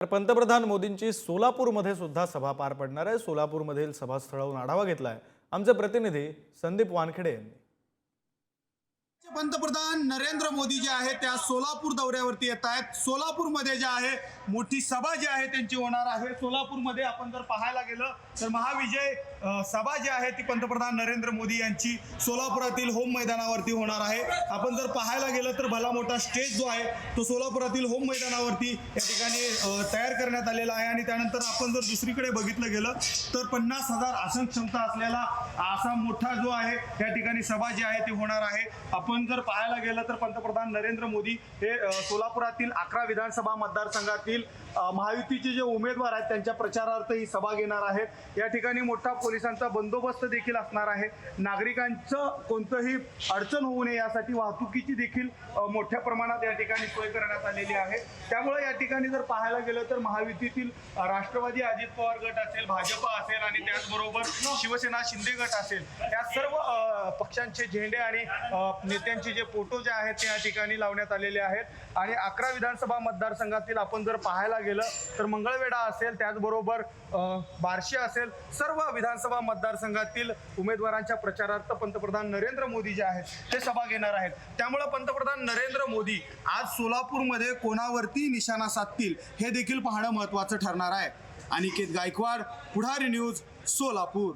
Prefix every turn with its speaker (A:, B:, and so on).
A: तर पंतप्रधान मोदींची सोलापूरमध्ये सुद्धा सभा पार पडणार आहे। सोलापूरमधील सभास्थळावरून आढावा घेतलाय आमचे प्रतिनिधी संदीप वानखेडे यांनी।
B: पंतप्रधान नरेंद्र मोदी जे आहे त्या सोलापूर दौऱ्यावरती येत आहेत। सोलापूरमध्ये जे आहे मोठी सभा जी आहे त्यांची होणार आहे। सोलापूरमध्ये आपण जर पाहायला गेलं तर महाविजय सभा जी आहे ती पंतप्रधान नरेंद्र मोदी यांची सोलापुरातील होम मैदानावरती होणार आहे। आपण जर पाहायला गेलं तर भला मोठा स्टेज जो आहे तो सोलापुरातील होम मैदानावरती या ठिकाणी तयार करण्यात आलेला आहे। आणि त्यानंतर आपण जर दुसरीकडे बघितलं गेलं तर 50,000 आसन क्षमता असलेला असा मोठा जो आहे या ठिकाणी सभा जी आहे ती होणार आहे। आपण जर पाहायला गेलं तर पंतप्रधान नरेंद्र मोदी हे सोलापुरातील 11 विधानसभा मतदारसंघातील महायुतीचे जे उमेदवार आहेत त्यांच्या प्रचारार्थ ही सभा घेणार आहेत। या ठिकाणी मोठा पोलिसांचा बंदोबस्त देखील असणार आहे। नागरिकांचं कोणतंही अडचण होऊ नये यासाठी वाहतुकीची देखील मोठ्या प्रमाणात या ठिकाणी सोय करण्यात आलेली आहे। त्यामुळे या ठिकाणी जर पाहायला गेलं तर महायुतीतील राष्ट्रवादी अजित पवार गट असेल, भाजप असेल आणि त्याचबरोबर शिवसेना शिंदे गट असेल या सर्व पक्षांचे झेंडे आणि नेत्यांचे जे फोटो जे आहेत ते या ठिकाणी लावण्यात आलेले आहेत। आणि 11 विधानसभा मतदारसंघातील आपण जर पाहायला गेलं तर मंगळवेढा असेल, त्याचबरोबर बार्शी असेल, सर्व विधानसभा मतदारसंघातील उमेदवारांच्या प्रचारार्थ पंतप्रधान नरेंद्र मोदी जे आहेत ते सभा घेणार आहेत। त्यामुळे पंतप्रधान नरेंद्र मोदी आज सोलापूरमध्ये कोणावरती निशाणा साधतील हे देखील पाहणं महत्त्वाचं ठरणार आहे। अनिकेत गायकवाड, पुढारी न्यूज, सोलापूर।